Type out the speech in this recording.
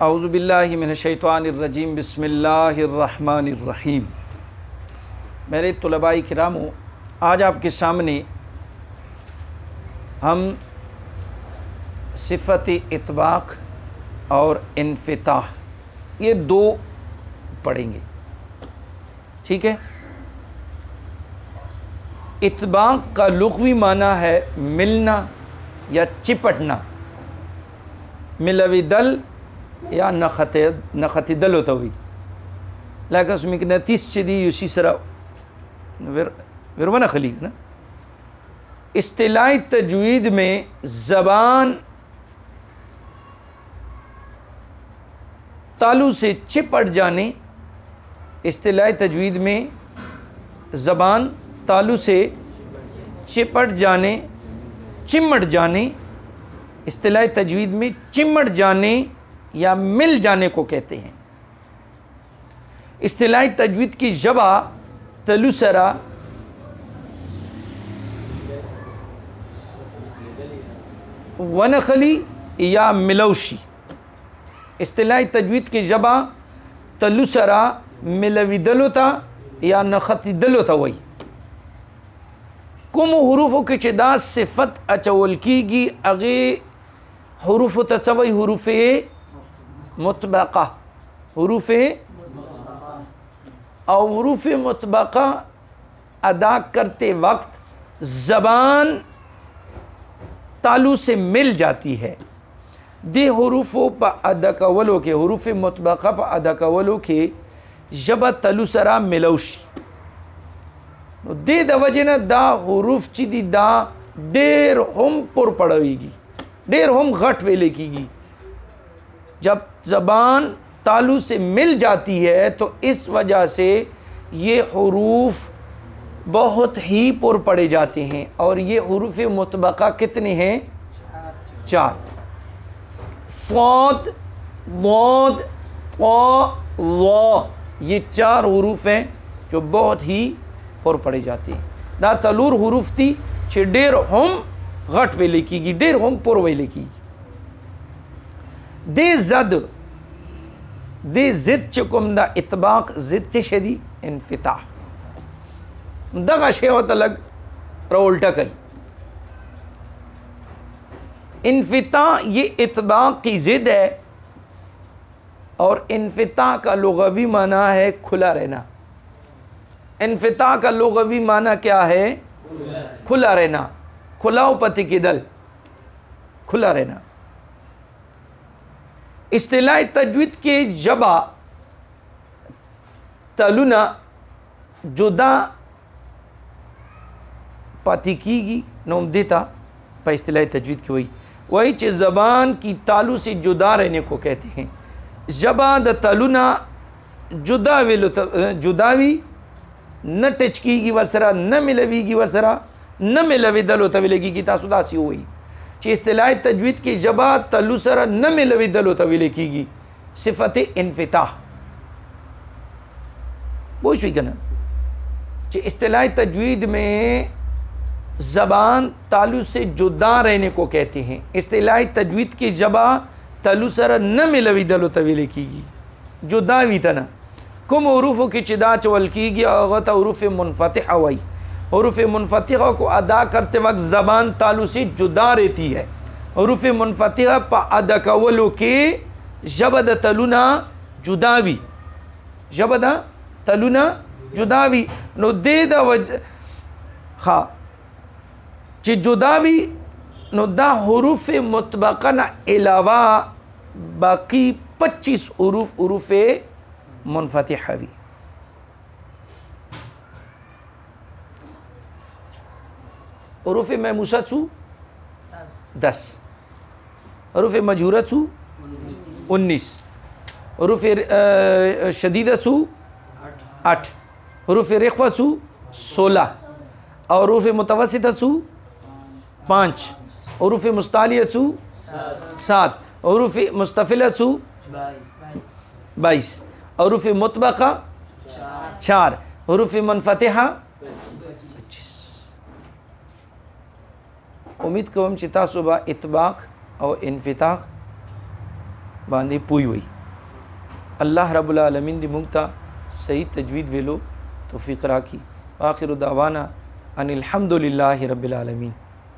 औज़ु बिल्लाहि मिनश्शैतानिर्रजीम बिस्मिल्लाहिर्रहमानिर्रहीम। मेरे तुलबाई किरामो, आज आपके सामने हम सिफ़त इत्बाक़ और इन्फ़िताह ये दो पढ़ेंगे। ठीक है। इत्बाक़ का लुग़वी माना है मिलना या चिपटना, मिलविदल या नखतिदल होता हुई लाकस मिकनतीस चदी युसी सरा विरवना खलीक ना। इस्तिलाही तजवीद में ज़बान तालू से चिपट जाने, इस्तिलाही तजवीद में ज़बान तालू से चिपट जाने, चिमट जाने, इस्तिलाही तजवीद में चिमट जाने या मिल जाने को कहते हैं। इस्तिलाही तजवीद की ज़बा तलुसरा वनखली या मिलौशी, इस्तिलाही तजवीद की ज़बा तलुसरा मिलविदलोता या नखतिदलोता वही कुम हुरूफ़ों के चिदा सिफ़त अचवल कीगी अगे हुरूफ़ तचवई हुरूफ़ मुतबक़ा, हुरूफ़ और हुरूफ़ मुतबक़ा अदा करते वक्त ज़बान तालू से मिल जाती है। दे हुरूफ़ों पर अदा कवलों के हुरूफ़ मुतबक़ा पर अदा कवलों के जब तलुसरा मिलौशी दे दवजना दा हुरूफ़ चिदी दा डेर हम पुर पड़ेगी, डेर हम घट वेले कीगी। जब ज़बान तालू से मिल जाती है तो इस वजह से ये हुरूफ़ बहुत ही पुर पड़े जाते हैं। और ये हुरूफ़ मुतबक़ा कितने हैं? चार। स्वाद, मौद, वा, ये चार हुरूफ़ हैं जो बहुत ही पुर पड़े जाते हैं। दा चलूर हुरूफ़ थी छे डेर हम घट वेले कीगी, डेर हम पुर वेले कीगी। दे जद दे जिद चुकुम दा इत्बाक़ जिद चे शदी इन्फ़िताह दगा शेवत अलग रोल्टा कई। इन्फ़िताह ये इत्बाक़ की जिद है और इन्फ़िताह का लुग़वी माना है खुला रहना। इन्फ़िताह का लुग़वी माना क्या है? खुला रहना, खुलाओ पति की दल, खुला रहना। इस्तिलाही तजवीद के जबा तलुना जुदा पाती कीगी नोम देता पर इस्तिलाही तजवीद की वही चे ज़बान की तालू से जुदा रहने को कहते हैं। जबा द तलुना जुदा वेलो जुदावी न टचकीगी वसरा न मिलवीगी वसरा न मिलवी दलो तविलेगी की तासुदासी हुई चे इस्तिलाही तजवीद की जबा तलुसरा न मिलवी दलो तविलेगी सिफ़त इन्फ़िताह बोझ हुई गना। चे इस्तिलाही तजवीद में ज़बान तालू से जुदा रहने को कहते हैं। इस्तिलाही तजवीद की जबा तलुसरा न मिलवी दलो तविलेगी जुदावी तना कुम हुरूफ़ों की चिदा चवल कीगी अगत हुरूफ़ मुनफ़तिहा वही हुरूफ़ मुनफ़तिहा को अदा करते वक्त ज़बान तालू से जुदा रहती है। हुरूफ़ मुनफ़तिहा पा अदा कवलों के जबद तलुना जुदावी, जबद तलुना जुदावी नो दे द वज खा चे जुदावी नो दा हुरूफ़ मुतबक़ा ना अलावा बाकी 25 हुरूफ़ मुनफ़तिहा भी। हुरूफ़ महमूसा छू 10, हुरूफ़ मजहूरा छू 19, हुरूफ़ शदीदा छू 8, हुरूफ़ रिख़्वा छू 16 और हुरूफ़ मुतवस्सिता छू 5, हुरूफ़ मुस्तालिया छू 7, हुरूफ़ मुस्तफ़िला छू 22, हुरूफ़ मुतबक़ा 4, हुरूफ़ मुनफ़तिहा 25। उम्मीद कवम चिता सुबह इत्बाक़ और इन्फ़िताह बांधी पूई हुई। अल्लाह रब्बुल आलमीन दी मुंगता सही तजवीद वेलो तौफीक राखी। आखिर दावाना अनिल हम्दुलिल्लाहि रब्बिल आलमीन।